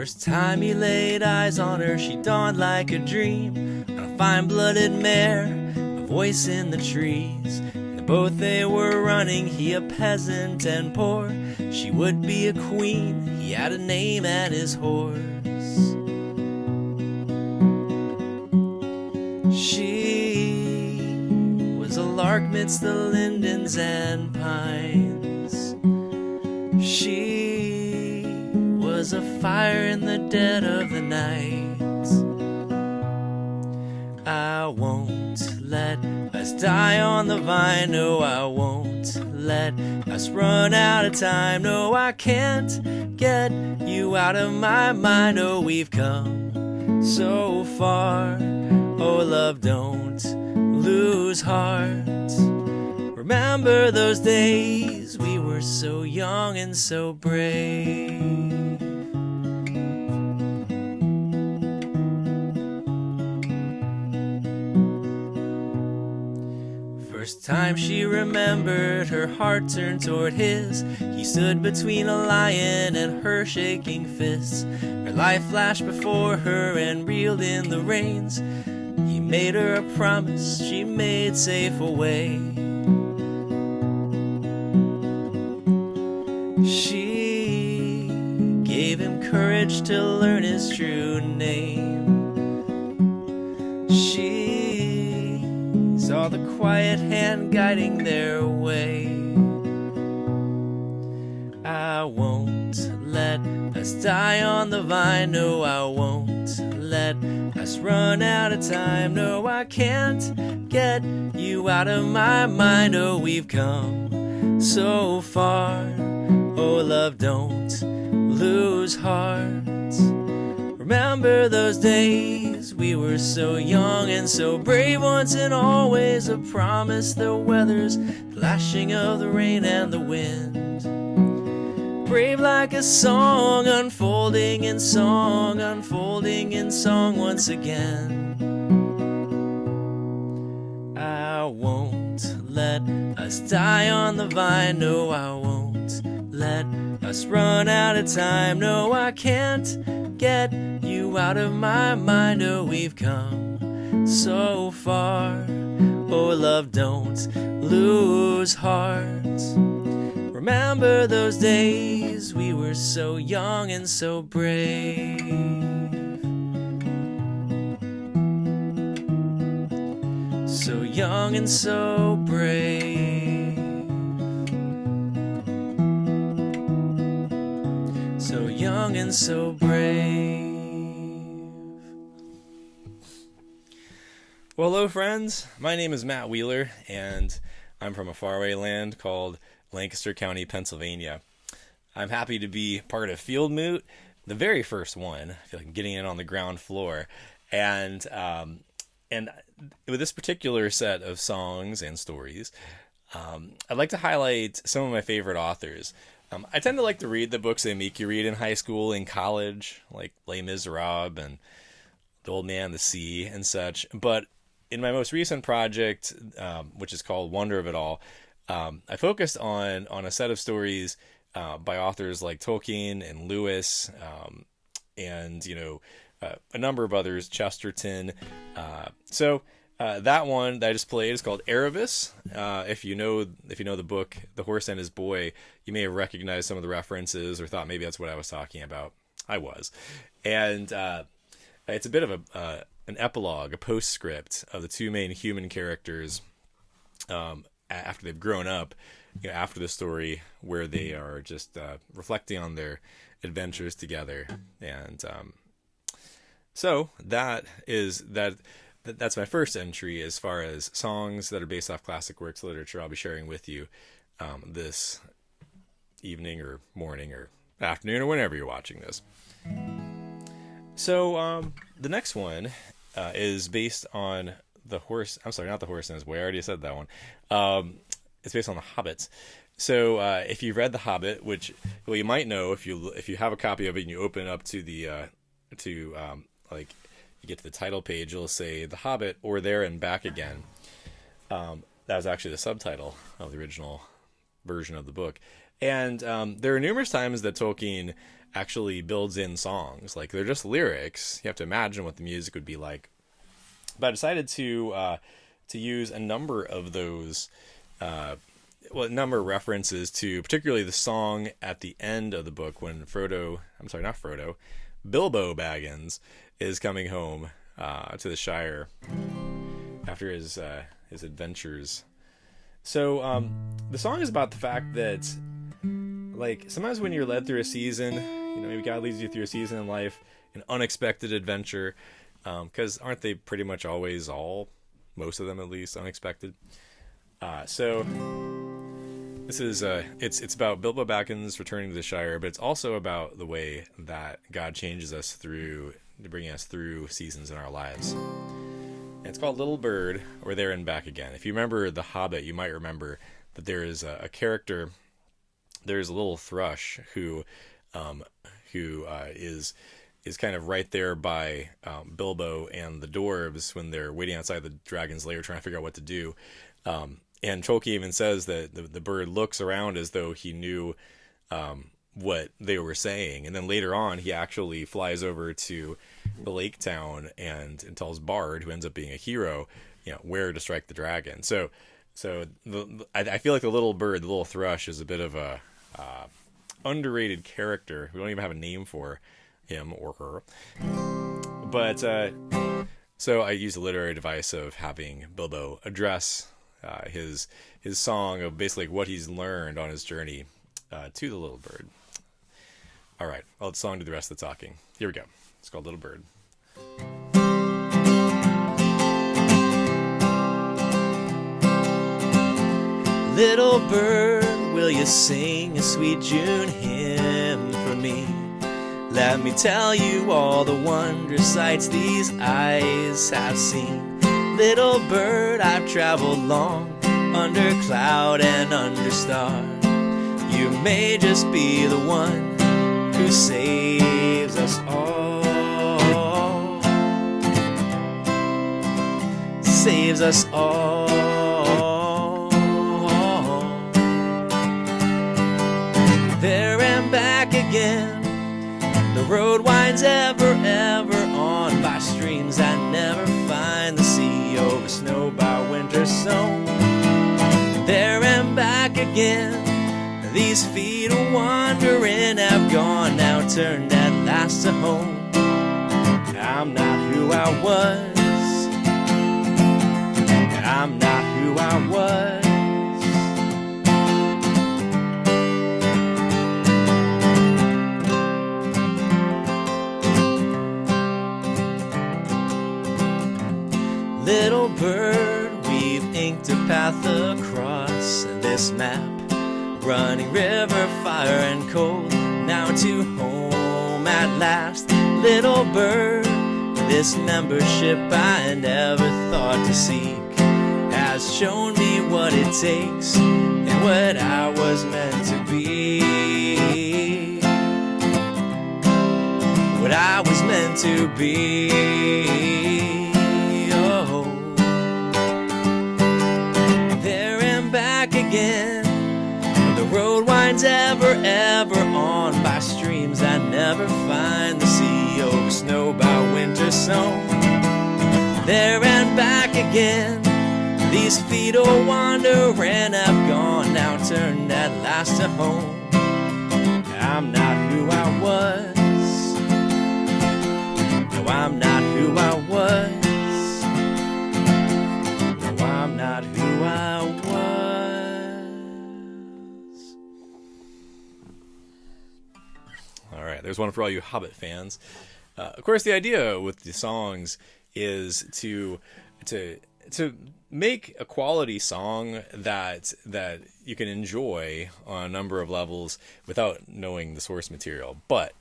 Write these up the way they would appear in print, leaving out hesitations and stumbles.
First time he laid eyes on her, she dawned like a dream on a fine-blooded mare, a voice in the trees. And both they were running, he a peasant and poor. She would be a queen, he had a name and his horse. She was a lark midst the lindens and pines. She was a fire in the dead of the night. I won't let us die on the vine. No, I won't let us run out of time. No, I can't get you out of my mind. Oh, we've come so far. Oh, love, don't lose heart. Remember those days we were so young and so brave. First time she remembered, her heart turned toward his. He stood between a lion and her shaking fists. Her life flashed before her and reeled in the reins. He made her a promise she made safe away. She gave him courage to learn his true name. She saw the quiet hand guiding their way. I won't let us die on the vine. No, I won't let us run out of time. No, I can't get you out of my mind. Oh, we've come so far. Oh, love, don't lose heart. Remember those days we were so young and so brave. Once and always a promise. The weather's the lashing of the rain and the wind. Brave like a song, unfolding in song, unfolding in song once again. I won't let us die on the vine. No, I won't let us run out of time. No, I can't get you out of my mind. Oh, we've come so far. Oh, love, don't lose heart. Remember those days we were so young and so brave. So young and so brave. So young and so brave. Well, hello friends, my name is Matt Wheeler and I'm from a faraway land called Lancaster County, Pennsylvania. I'm happy to be part of Fieldmoot, the very first one. I feel like I'm getting in on the ground floor. And with this particular set of songs and stories, I'd like to highlight some of my favorite authors. I tend to like to read the books they make you read in high school and college, like Les Miserables and The Old Man, the Sea, and such. But in my most recent project, which is called Wonder of It All, I focused on a set of stories by authors like Tolkien and Lewis, and a number of others, Chesterton. So that one that I just played is called Aravis. If you know the book The Horse and His Boy, you may have recognized some of the references or thought maybe that's what I was talking about. I was, and it's a bit of an epilogue, a postscript of the two main human characters. After they've grown up, after the story, where they are just reflecting on their adventures together, and so that's my first entry as far as songs that are based off classic works of literature. I'll be sharing with you this evening or morning or afternoon or whenever you're watching this. So the next one is based on The Horse. I'm sorry, not The Horse and His Boy. I already said that one. It's based on The Hobbit. So if you've read The Hobbit, which you might know if you have a copy of it and you open it up to the like you get to the title page, it'll say The Hobbit or There and Back Again. That was actually the subtitle of the original version of the book. And there are numerous times that Tolkien actually builds in songs. Like, they're just lyrics. You have to imagine what the music would be like. But I decided to use a number of those, a number of references to particularly the song at the end of the book when Bilbo Baggins is coming home to the Shire after his adventures. So the song is about the fact that, like, sometimes when you're led through a season, maybe God leads you through a season in life, an unexpected adventure, because aren't they pretty much always most of them at least, unexpected? So this is it's about Bilbo Baggins returning to the Shire, but it's also about the way that God changes us to bring us through seasons in our lives. And it's called Little Bird, or There and Back Again. If you remember The Hobbit, you might remember that there is a character. There's a little thrush who is kind of right there by Bilbo and the dwarves when they're waiting outside the dragon's lair trying to figure out what to do. And Tolkien even says that the bird looks around as though he knew what they were saying. And then later on, he actually flies over to the lake town and tells Bard, who ends up being a hero, where to strike the dragon. So I feel like the little bird, the little thrush, is a bit of a underrated character. We don't even have a name for him or her. But so I used a literary device of having Bilbo address his song of basically what he's learned on his journey to the little bird. All right, I'll let the song do the rest of the talking. Here we go. It's called Little Bird. Little bird, will you sing a sweet June hymn for me? Let me tell you all the wondrous sights these eyes have seen. Little bird, I've traveled long, under cloud and under star. You may just be the one who saves us all. Saves us all. There and back again. The road winds ever, ever on by streams that never find the sea, over snow by winter sown. There and back again. These feet of wandering have gone, now turned at last to home. I'm not who I was. I'm not who I was. Little bird, we've inked a path across this map, running river, fire and cold, now to home at last. Little bird, this membership I never thought to seek has shown me what it takes and what I was meant to be. What I was meant to be. Oh, there and back again. The road winds ever, ever on by streams that never find the sea, over snow by winter sown. There and back again. These feet oh wandering have gone, now turned at last to home. I'm not who I was. No, I'm not who I was. No, I'm not who I was. All right, there's one for all you Hobbit fans. Of course, the idea with the songs is to make a quality song that you can enjoy on a number of levels without knowing the source material. But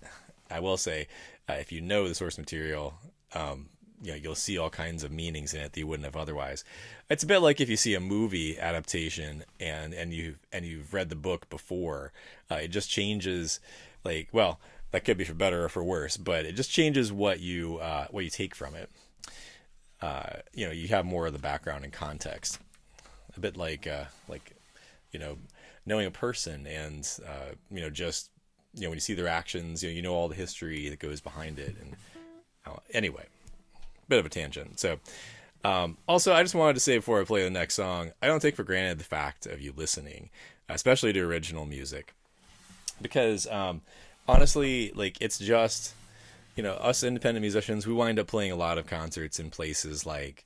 I will say, if you know the source material, you'll see all kinds of meanings in it that you wouldn't have otherwise. It's a bit like if you see a movie adaptation and you've read the book before. It just changes, that could be for better or for worse, but it just changes what you take from it. You have more of the background and context, a bit like knowing a person and, just when you see their actions, you know all the history that goes behind it. And anyway, bit of a tangent. So also, I just wanted to say before I play the next song, I don't take for granted the fact of you listening, especially to original music, because honestly, like, it's just, us independent musicians, we wind up playing a lot of concerts in places like,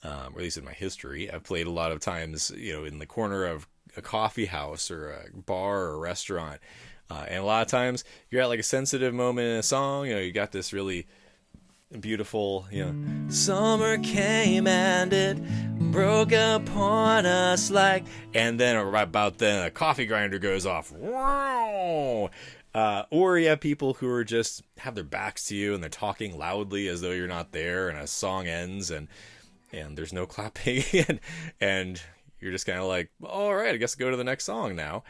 or at least in my history, I've played a lot of times, in the corner of a coffee house or a bar or a restaurant. And a lot of times you're at like a sensitive moment in a song, you got this really beautiful, summer came and it broke upon us like, and then about then a coffee grinder goes off. Wow. Or you have people who are just have their backs to you and they're talking loudly as though you're not there, and a song ends and there's no clapping and you're just kind of like, all right, I guess I'll go to the next song now.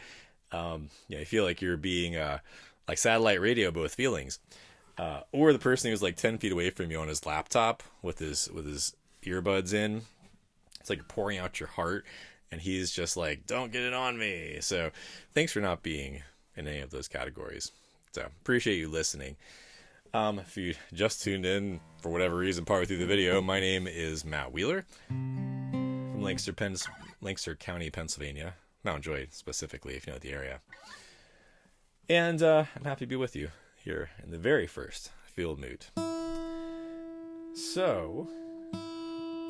You feel like you're being like satellite radio, but with feelings. Or the person who's like 10 feet away from you on his laptop with his earbuds in. It's like pouring out your heart, and he's just like, don't get it on me. So thanks for not being in any of those categories. So appreciate you listening. If you just tuned in for whatever reason partway through the video, my name is Matt Wheeler from Lancaster County, Pennsylvania. Mount Joy specifically, if you know the area. And I'm happy to be with you here in the very first Fieldmoot. So,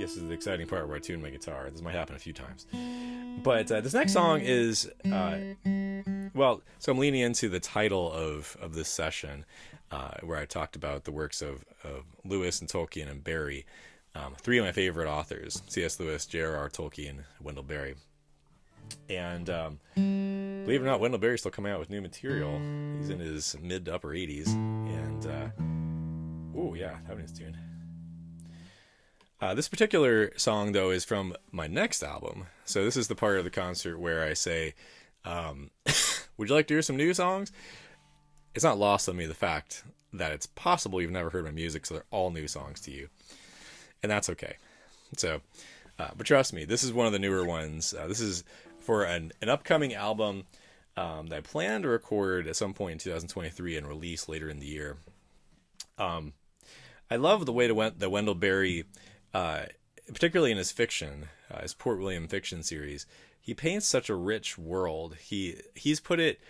yes, this is the exciting part where I tune my guitar. This might happen a few times. But this next song is, so I'm leaning into the title of this session, where I talked about the works of Lewis and Tolkien and Berry, three of my favorite authors, C.S. Lewis, J.R.R. Tolkien, Wendell Berry. And believe it or not, Wendell Berry's still coming out with new material. He's in his mid to upper 80s. And, having his tune. This particular song, though, is from my next album. So this is the part of the concert where I say, would you like to hear some new songs? It's not lost on me the fact that it's possible you've never heard my music, so they're all new songs to you. And that's okay. So, but trust me, this is one of the newer ones. This is for an upcoming album that I plan to record at some point in 2023 and release later in the year. I love the way that Wendell Berry, particularly in his fiction, his Port William fiction series, he paints such a rich world. He's put it,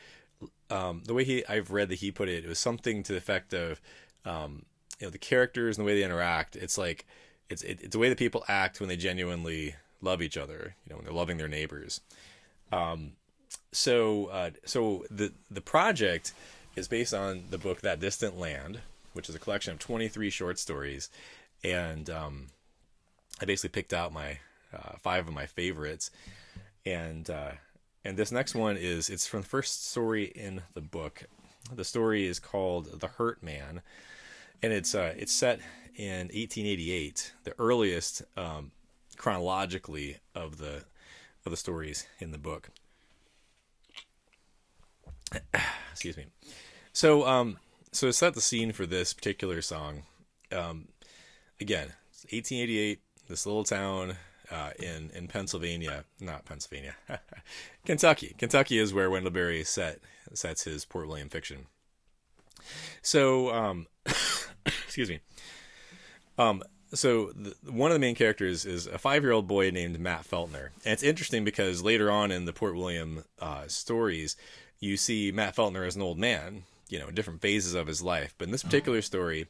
the way I've read that he put it, it was something to the effect of, the characters and the way they interact. It's like, it's the way that people act when they genuinely love each other, when they're loving their neighbors. So the project is based on the book That Distant Land, which is a collection of 23 short stories. And I basically picked out my 5 of my favorites. And this next one it's from the first story in the book. The story is called The Hurt Man, and it's set in 1888, the earliest chronologically of the stories in the book. Excuse me. So to set the scene for this particular song, again, it's 1888, this little town in Pennsylvania, not Pennsylvania, Kentucky. Kentucky is where Wendell Berry sets his Port William fiction. So, excuse me. So one of the main characters is a 5-year-old boy named Matt Feltner. And it's interesting because later on in the Port William stories, you see Matt Feltner as an old man, in different phases of his life. But in this particular story,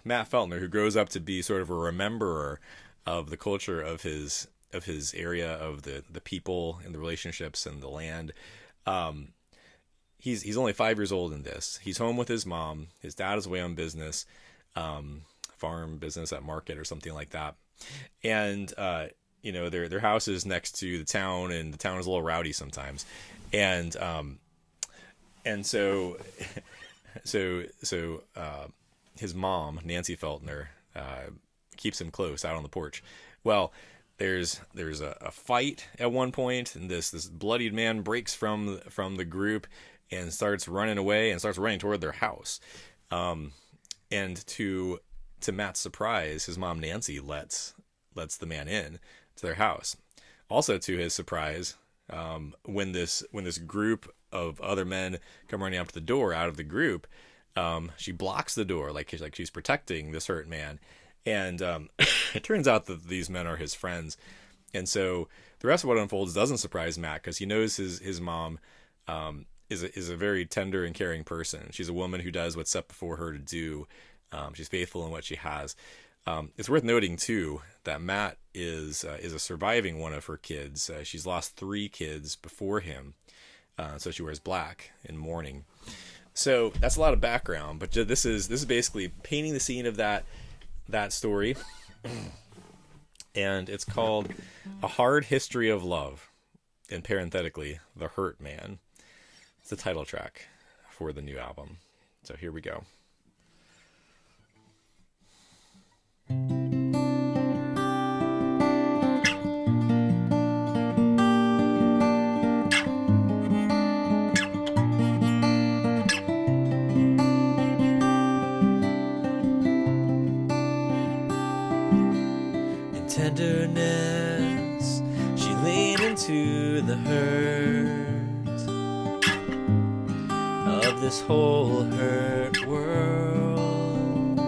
Matt Feltner, who grows up to be sort of a rememberer of the culture of his area, of the people and the relationships and the land, he's only 5 years old in this. He's home with his mom. His dad is away on business. Farm business at market or something like that. And, their house is next to the town, and the town is a little rowdy sometimes. And so his mom, Nancy Feltner, keeps him close out on the porch. Well, there's a fight at one point, and this bloodied man breaks from the group and starts running away and starts running toward their house. And to Matt's surprise, his mom Nancy lets the man in to their house. Also, to his surprise, when this group of other men come running up to the door out of the group, she blocks the door like she's protecting this hurt man. And it turns out that these men are his friends. And so the rest of what unfolds doesn't surprise Matt, because he knows his mom is a very tender and caring person. She's a woman who does what's set before her to do. She's faithful in what she has. It's worth noting, too, that Matt is a surviving one of her kids. She's lost 3 kids before him, so she wears black in mourning. So that's a lot of background, but this is basically painting the scene of that story. And it's called A Hard History of Love, and parenthetically, The Hurt Man. It's the title track for the new album. So here we go. In tenderness, she leaned into the hurt of this whole hurt world.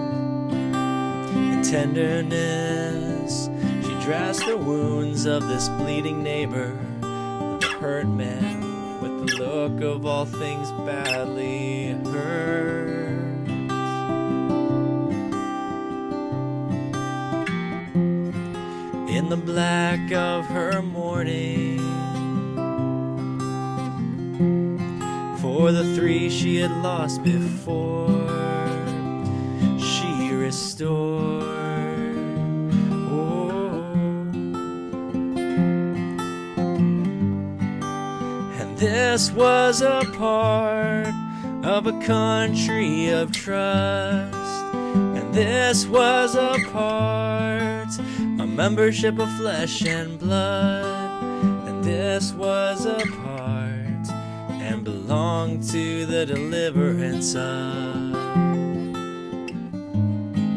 In tenderness, she dressed the wounds of this bleeding neighbor, the hurt man, with the look of all things badly hurt. In the black of her mourning, for the 3 she had lost before, she restored. Oh. And this was a part of a country of trust, and this was a part, a membership of flesh and blood, and this was a part, and belonged to the deliverance of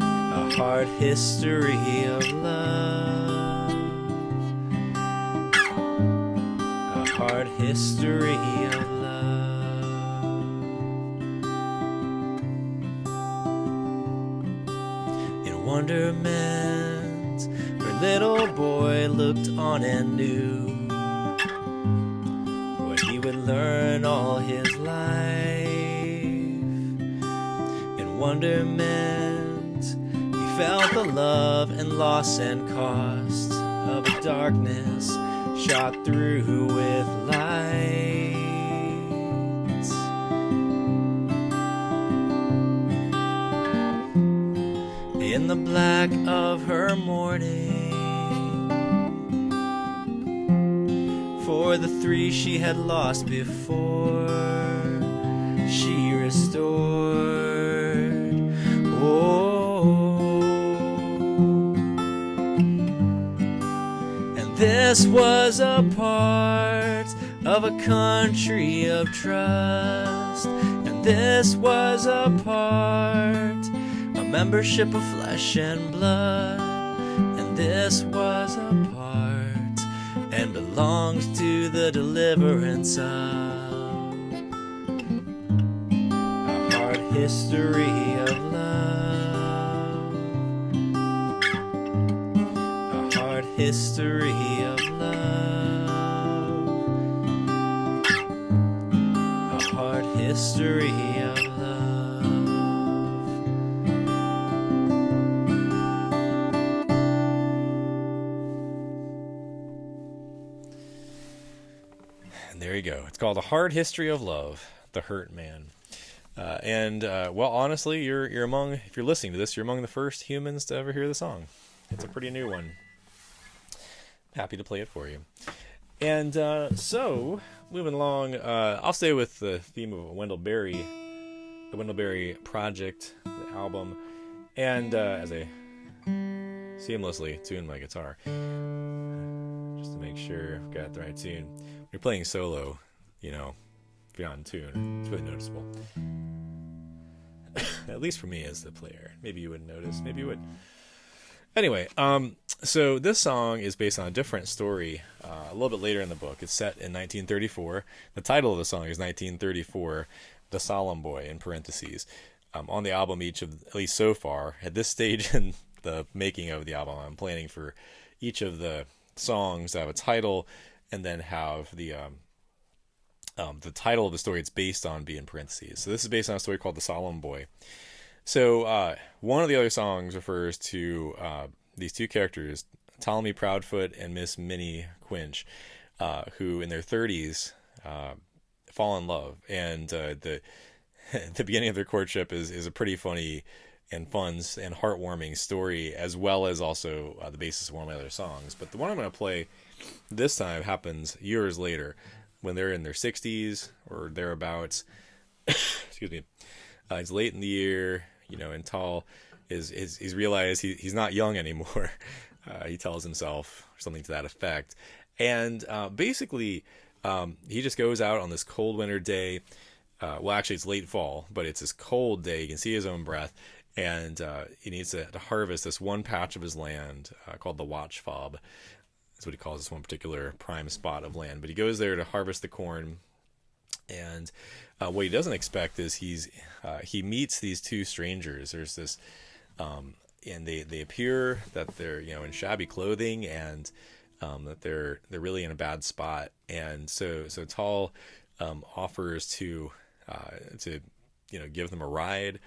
a hard history of love, a hard history of love. In wonderment, her little boy looked on and knew what he would learn all his life. In wonderment, he felt the love and loss and cost of a darkness shot through with light. In the black of her mourning, for the 3 she had lost before, she restored. Oh, and this was a part of a country of trust, and this was a part, a membership of flesh and blood, and this was a part, and belongs to the deliverance of a hard history of love, a hard history of love, a hard history of love. There you go. It's called A Hard History of Love, The Hurt Man. Well, honestly, you're among, if you're listening to this, you're among the first humans to ever hear the song. It's a pretty new one. Happy to play it for you. And so, moving along, I'll stay with the theme of Wendell Berry, the Wendell Berry project, the album, and as I seamlessly tune my guitar, just to make sure I've got the right tune. When you're playing solo, if you're not in tune, it's really noticeable. At least for me as the player. Maybe you wouldn't notice. Maybe you would. Anyway, So this song is based on a different story a little bit later in the book. It's set in 1934. The title of the song is 1934, The Solemn Boy, in parentheses. On the album, at least so far, at this stage in the making of the album, I'm planning for each of the songs to have a title and then have the title of the story it's based on be in parentheses. So this is based on a story called The Solemn Boy. So one of the other songs refers to these two characters, Ptolemy Proudfoot and Miss Minnie Quinch, who in their 30s fall in love. And the beginning of their courtship is a pretty funny and fun and heartwarming story, as well as also the basis of one of my other songs. But the one I'm going to play this time happens years later, when they're in their 60s or thereabouts. Excuse me. It's late in the year, and Tall he's realized he's not young anymore. He tells himself something to that effect. And basically, he just goes out on this cold winter day. Well, actually, it's late fall, but it's this cold day. You can see his own breath. And he needs to harvest this one patch of his land called the Watch Fob. That's what he calls this one particular prime spot of land. But he goes there to harvest the corn. And what he doesn't expect is he meets these two strangers. There's this, and they appear that they're in shabby clothing, and that they're really in a bad spot. And so Tall offers to give them a ride,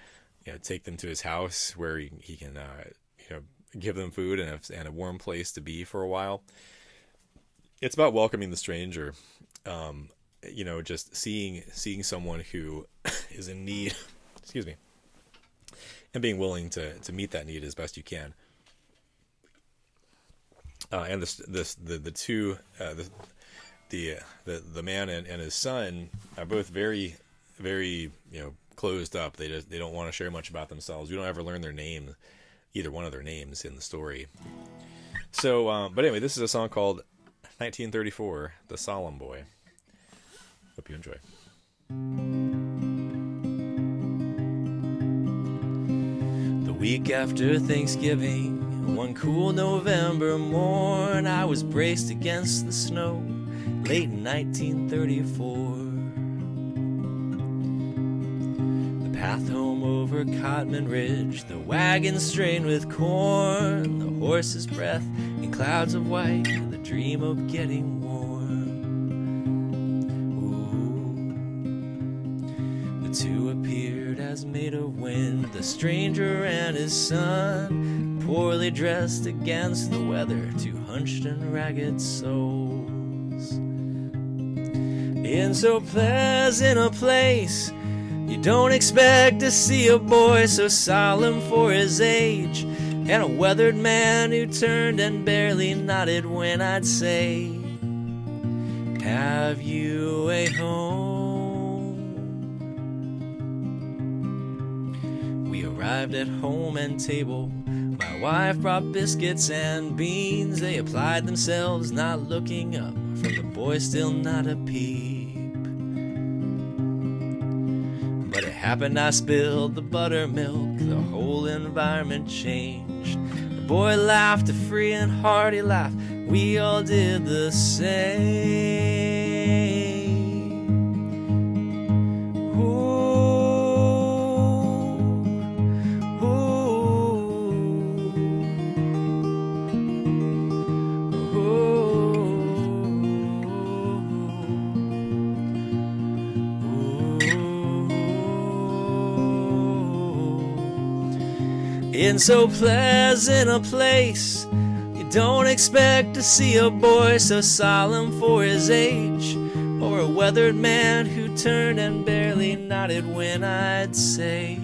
take them to his house where he can give them food and a warm place to be for a while. It's about welcoming the stranger. Just seeing someone who is in need, excuse me, and being willing to meet that need as best you can. And the man and his son are both very, very closed up. They don't want to share much about themselves. We don't ever learn their name, either one of their names in the story. So, but anyway, this is a song called 1934, The Solemn Boy. Hope you enjoy. The week after Thanksgiving, one cool November morn, I was braced against the snow, late in 1934. The path home over Codman Ridge, the wagon strained with corn, the horse's breath in clouds of white, the dream of getting warm. Two appeared as made of wind, the stranger and his son, poorly dressed against the weather, two hunched and ragged souls. In so pleasant a place, you don't expect to see a boy so solemn for his age, and a weathered man who turned and barely nodded when I'd say, "Have you a home?" Arrived at home and table, my wife brought biscuits and beans. They applied themselves, not looking up from the boy, still not a peep. But it happened, I spilled the buttermilk, the whole environment changed. The boy laughed a free and hearty laugh, we all did the same. In so pleasant a place, you don't expect to see a boy so solemn for his age, or a weathered man who turned and barely nodded when I'd say,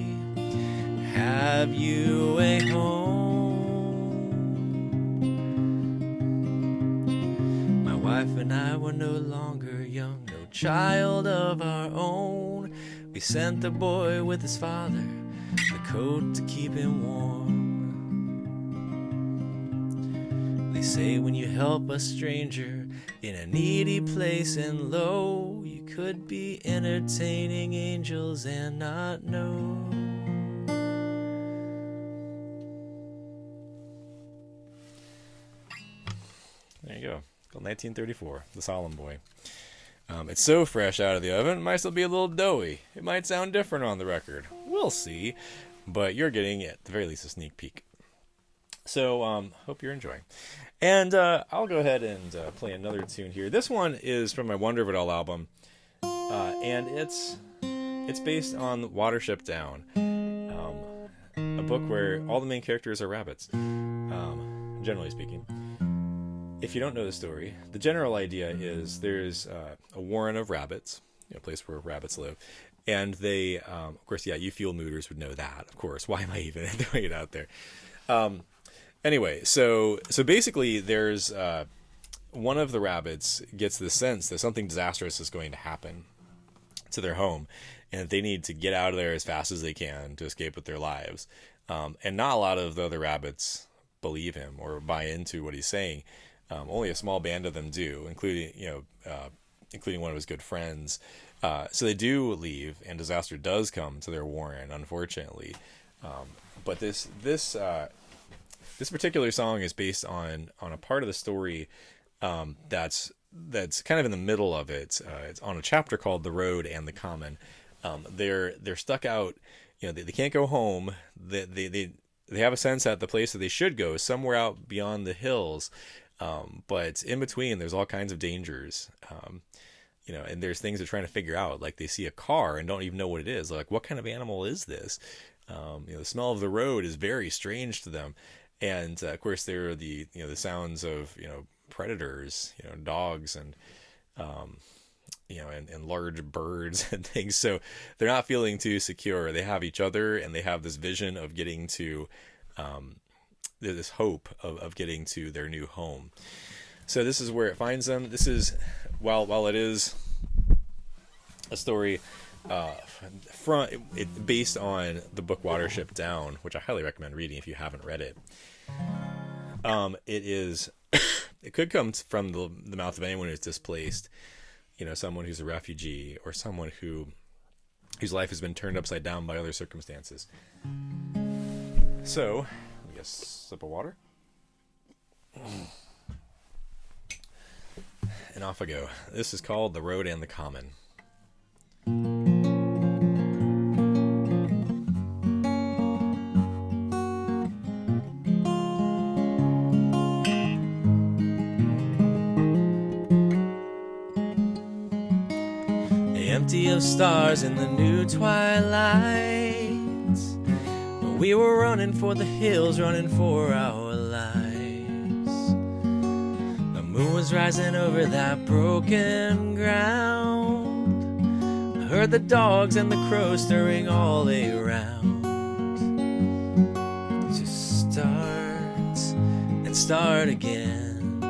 "Have you a home?" My wife and I were no longer young, no child of our own. We sent the boy with his father, the coat to keep him warm. They say when you help a stranger in a needy place and low, you could be entertaining angels and not know. There you go. Called 1934, The Solemn Boy. It's so fresh out of the oven, it might still be a little doughy. It might sound different on the record. We'll see. But you're getting, at the very least, a sneak peek. So, hope you're enjoying. And I'll go ahead and play another tune here. This one is from my Wonder of It All album. And it's based on Watership Down. A book where all the main characters are rabbits. Generally speaking. If you don't know the story, the general idea is there's a warren of rabbits, a place where rabbits live. And they, of course, yeah, you Fieldmooters would know that, of course. Why am I even throwing it out there? Anyway, so basically there's one of the rabbits gets the sense that something disastrous is going to happen to their home, and they need to get out of there as fast as they can to escape with their lives. And not a lot of the other rabbits believe him or buy into what he's saying. Only a small band of them do, including one of his good friends. So they do leave, and disaster does come to their warren, unfortunately. But this particular song is based on a part of the story that's kind of in the middle of it. It's on a chapter called "The Road and the Common." They're stuck out. They can't go home. They have a sense that the place that they should go is somewhere out beyond the hills. But in between, there's all kinds of dangers. And there's things they're trying to figure out. Like they see a car and don't even know what it is. Like, what kind of animal is this? The smell of the road is very strange to them. And of course, there are the sounds of predators, dogs and and large birds and things. So they're not feeling too secure. They have each other, and they have this vision of getting to this hope of getting to their new home. So this is where it finds them. This is while it is a story based on the book Watership Down, which I highly recommend reading if you haven't read it. It could come from the mouth of anyone who's displaced, someone who's a refugee or someone whose life has been turned upside down by other circumstances. So, let me get a sip of water. And off I go. This is called "The Road and the Common." Empty of stars in the new twilight, we were running for the hills, running for our lives. The moon was rising over that broken ground. I heard the dogs and the crows stirring all around. Just start and start again.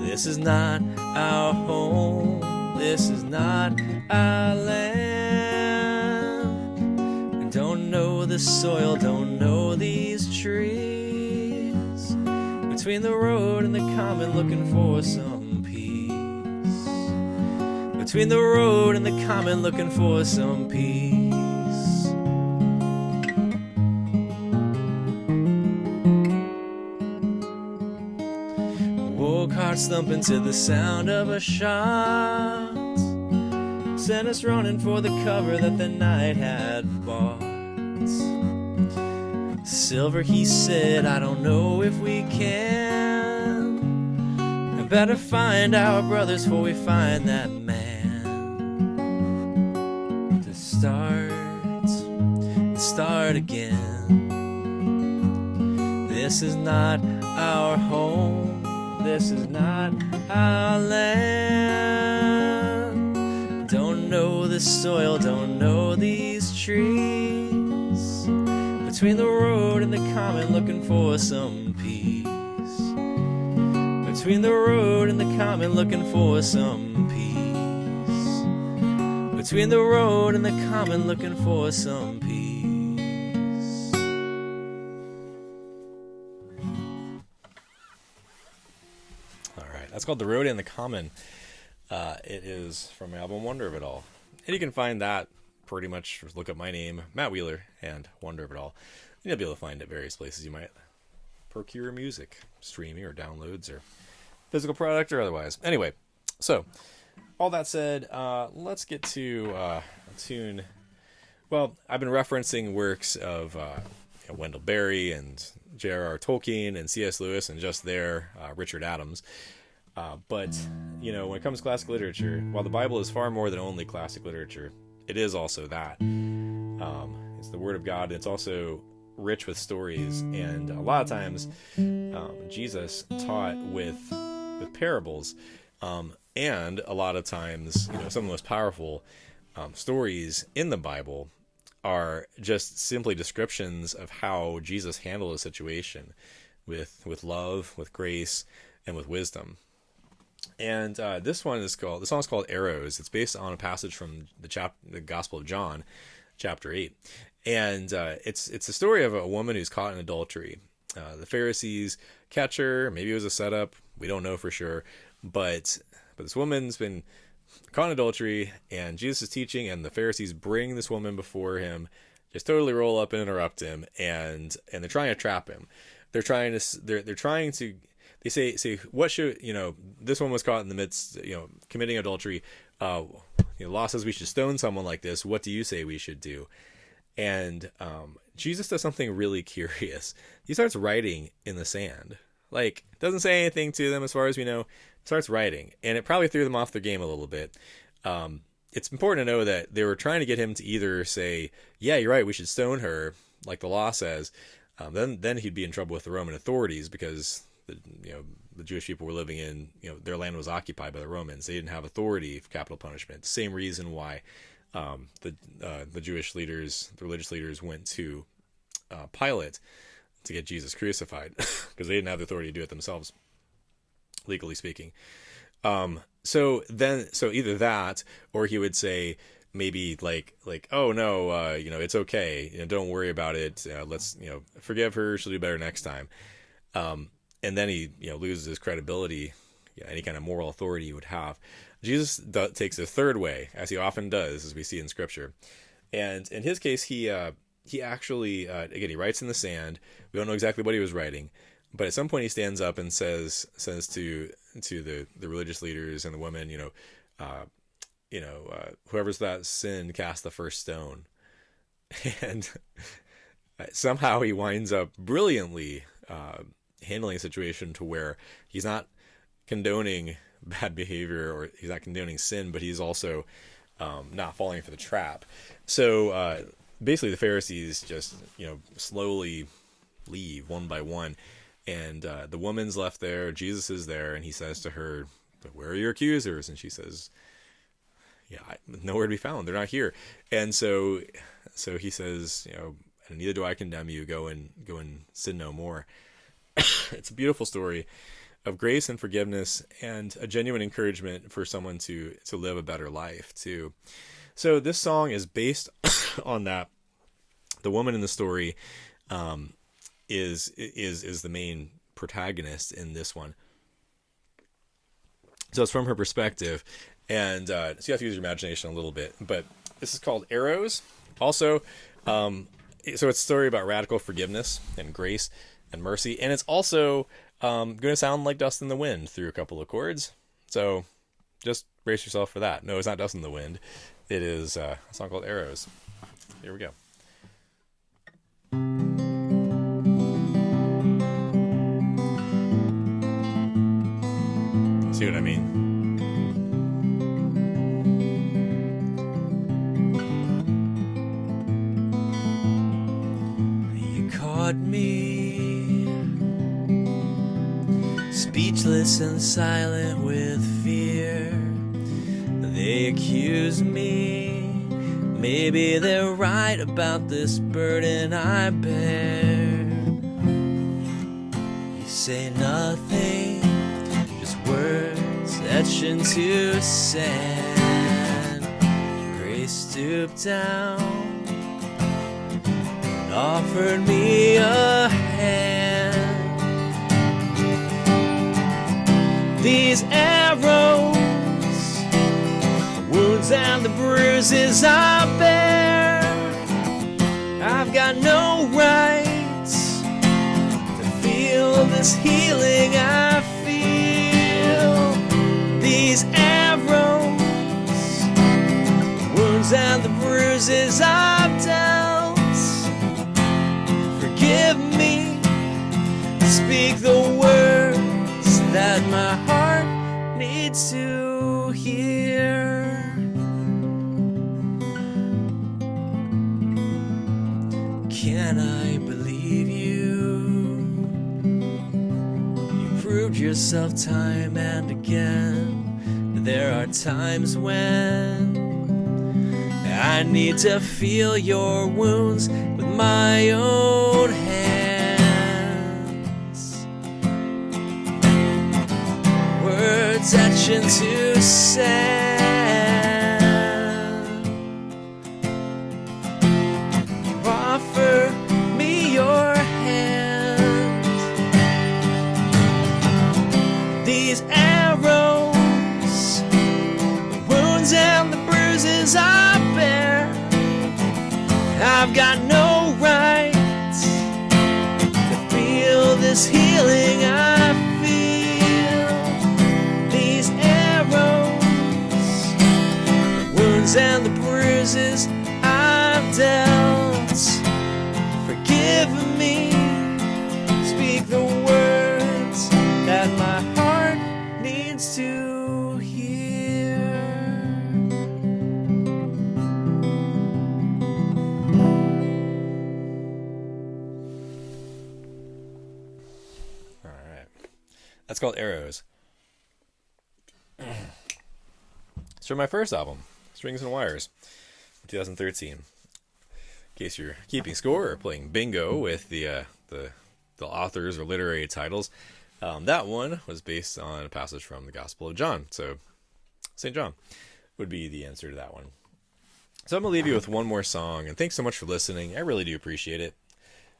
This is not our home. This is not our land. Don't know the soil, don't know these trees. Between the road and the common, looking for some peace. Between the road and the common, looking for some peace. Woke hearts thumping to the sound of a shot. Sent us running for the cover that the night had bought. Silver, he said, I don't know if we can. I better find our brothers before we find that man. To start again. This is not our home. This is not our land. Don't know the soil, don't know these trees. Between the road and the common, looking for some peace. Between the road and the common, looking for some peace. Between the road and the common, looking for some peace. That's called "The Road and the Common." It is from my album Wonder of It All. And you can find that pretty much, look up my name, Matt Wheeler, and Wonder of It All. And you'll be able to find it various places you might procure music, streaming or downloads or physical product or otherwise. Anyway, so all that said, let's get to a tune. Well, I've been referencing works of Wendell Berry and J.R.R. Tolkien and C.S. Lewis and just there, Richard Adams. But, when it comes to classic literature, while the Bible is far more than only classic literature, it is also that. It's the Word of God, and it's also rich with stories. And a lot of times, Jesus taught with parables. And a lot of times, some of the most powerful stories in the Bible are just simply descriptions of how Jesus handled a situation with love, with grace, and with wisdom. And the song is called Arrows. It's based on a passage from the Gospel of John, chapter 8. And it's the story of a woman who's caught in adultery. The Pharisees catch her. Maybe it was a setup. We don't know for sure. But this woman's been caught in adultery, and Jesus is teaching, and the Pharisees bring this woman before him, just totally roll up and interrupt him, and they're trying to trap him. They're trying to. They say, what should, this one was caught in the midst, committing adultery. Law says we should stone someone like this. What do you say we should do? And Jesus does something really curious. He starts writing in the sand. Like, doesn't say anything to them as far as we know. Starts writing. And it probably threw them off their game a little bit. It's important to know that they were trying to get him to either say, yeah, you're right, we should stone her, like the law says. Then he'd be in trouble with the Roman authorities because the Jewish people were living in, their land was occupied by the Romans. They didn't have authority for capital punishment. Same reason why the Jewish leaders, the religious leaders, went to Pilate to get Jesus crucified because they didn't have the authority to do it themselves, legally speaking. So either that, or he would say maybe like, oh no, it's okay. Don't worry about it. Let's, forgive her. She'll do better next time. And then he, loses his credibility, any kind of moral authority he would have. Jesus takes a third way, as he often does, as we see in Scripture. And in his case, he actually, again, he writes in the sand. We don't know exactly what he was writing, but at some point he stands up and says to the religious leaders and the women, whoever's that sin, cast the first stone. And somehow he winds up brilliantly handling a situation to where he's not condoning bad behavior or he's not condoning sin, but he's also not falling for the trap. So basically the Pharisees just, slowly leave one by one. And the woman's left there, Jesus is there, and he says to her, where are your accusers? And she says, nowhere to be found. They're not here. And so he says, neither do I condemn you. Go and sin no more. It's a beautiful story of grace and forgiveness and a genuine encouragement for someone to live a better life too. So this song is based on that. The woman in the story is the main protagonist in this one. So it's from her perspective, and so you have to use your imagination a little bit. But this is called Arrows. Also, so it's a story about radical forgiveness and grace and mercy, and it's also going to sound like Dust in the Wind through a couple of chords. So just brace yourself for that. No, it's not Dust in the Wind. It is a song called Arrows. Here we go. See what I mean? You caught me speechless and silent with fear. They accuse me. Maybe they're right about this burden I bear. You say nothing, just words etched into sand. Grace stooped down and offered me a hand. These arrows, the wounds and the bruises I bear, I've got no right to feel this healing I feel. These arrows, wounds and the bruises I've dealt. Forgive me, speak the words that my heart needs to hear. Can I believe you? You proved yourself time and again. There are times when I need to feel your wounds with my own hands. Words etched into sand. You offer me your hand. These arrows, the wounds and the bruises I bear, I've got no right to feel this healing I feel. These arrows, the wounds and the bruises I've dealt. Forgive me, speak the words that my heart needs to hear. All right. That's called Arrows. It's from my first album, Strings and Wires, 2013. In case you're keeping score or playing bingo with the authors or literary titles, that one was based on a passage from the Gospel of John. So St. John would be the answer to that one. So I'm going to leave you with one more song, and thanks so much for listening. I really do appreciate it.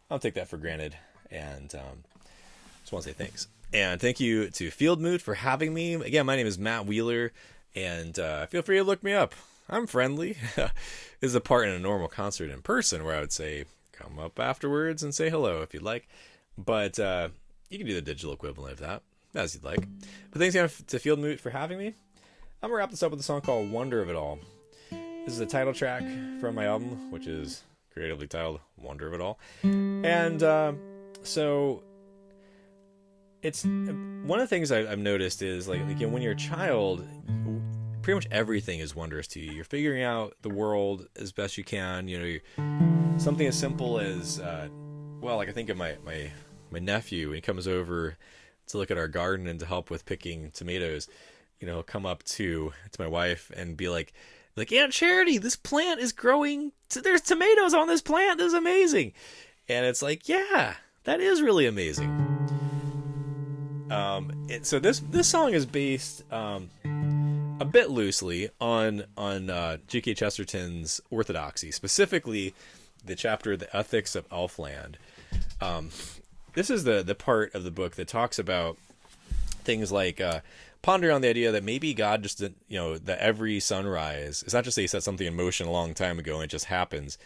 I don't take that for granted, and just want to say thanks. And thank you to Fieldmoot for having me. Again, my name is Matt Wheeler, and feel free to look me up. I'm friendly. This is a part in a normal concert in person where I would say, come up afterwards and say hello if you'd like. But you can do the digital equivalent of that, as you'd like. But thanks again to Fieldmoot for having me. I'm going to wrap this up with a song called Wonder of It All. This is the title track from my album, which is creatively titled Wonder of It All. And so it's one of the things I've noticed is like when you're a child, pretty much everything is wondrous to you. You're figuring out the world as best you can. Something as simple as like I think of my nephew when he comes over to look at our garden and to help with picking tomatoes. He'll come up to my wife and be like, Aunt Charity, this plant is growing. There's tomatoes on this plant. This is amazing. And it's like, yeah, that is really amazing. So this song is based a bit loosely on G.K. Chesterton's Orthodoxy, specifically the chapter The Ethics of Elfland. This is the part of the book that talks about things like ponder on the idea that maybe God just that every sunrise, it's not just that he set something in motion a long time ago and it just happens,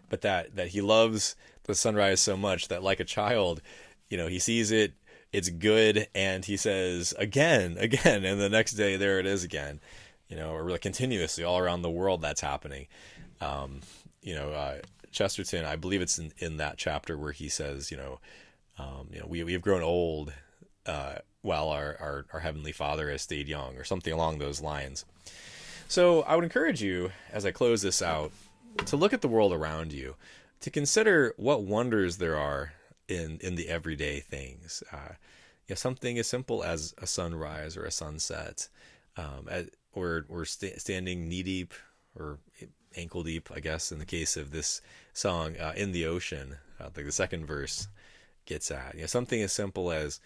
but that he loves the sunrise so much that like a child, he sees it, it's good, and he says again, and the next day there it is again, or really continuously all around the world that's happening. Chesterton, I believe it's in that chapter where he says, we have grown old while our Heavenly Father has stayed young, or something along those lines. So I would encourage you, as I close this out, to look at the world around you, to consider what wonders there are in the everyday things. Something as simple as a sunrise or a sunset, or standing knee deep or ankle deep, I guess, in the case of this song, in the ocean, like the second verse gets at. Something as simple as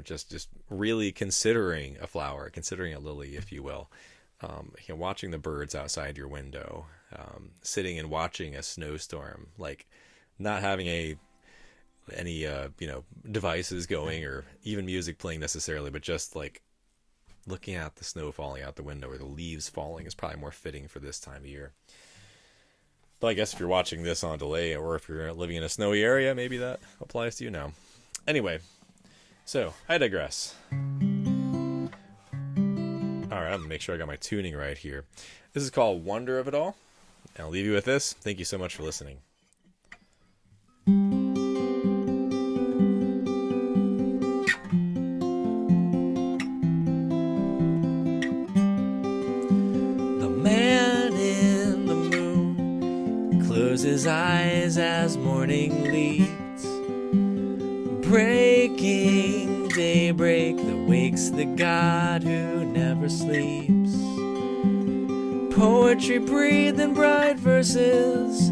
just really considering a flower, considering a lily, if you will. Watching the birds outside your window, sitting and watching a snowstorm, like not having any devices going or even music playing necessarily, but just like looking at the snow falling out the window or the leaves falling is probably more fitting for this time of year. But I guess if you're watching this on delay, or if you're living in a snowy area, maybe that applies to you now. Anyway, so I digress. All right, I'm gonna make sure I got my tuning right here. This is called Wonder of It All. And I'll leave you with this. Thank you so much for listening. The man in the moon closes his eyes as morning leads, breaking daybreak that wakes the God who never sleeps. Poetry breathed in bright verses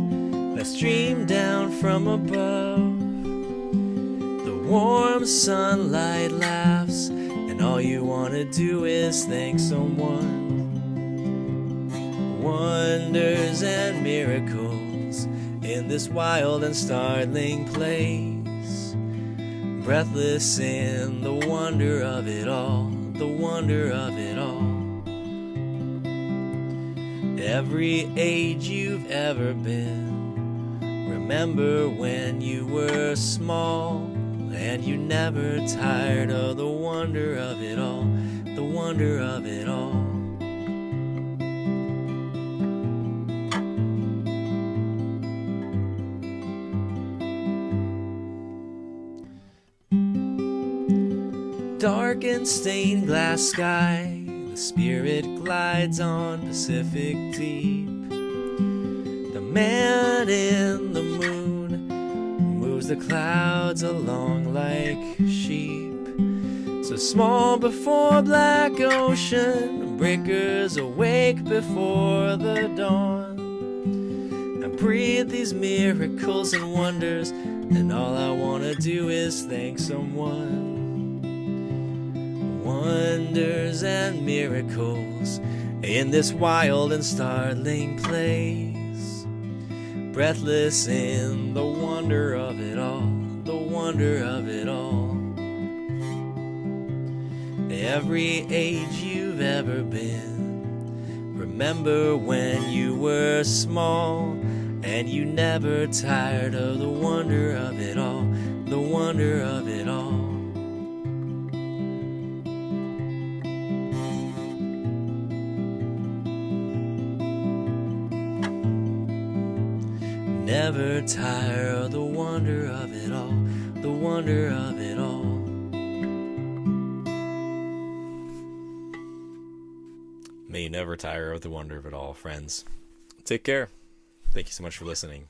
that stream down from above. The warm sunlight laughs, and all you want to do is thank someone. Wonders and miracles in this wild and startling place. Breathless in the wonder of it all, the wonder of it all. Every age you've ever been, remember when you were small, and you never tired of the wonder of it all, the wonder of it all. Dark and stained glass sky, the spirit glides on Pacific deep. The man in the moon moves the clouds along like sheep. So small before black ocean, breakers awake before the dawn. I breathe these miracles and wonders, and all I want to do is thank someone. Wonders and miracles in this wild and startling place. Breathless in the wonder of it all, the wonder of it all. Every age you've ever been, remember when you were small, and you never tired of the wonder of it all, the wonder of it all. Never tire of the wonder of it all, the wonder of it all. May you never tire of the wonder of it all, friends. Take care. Thank you so much for listening.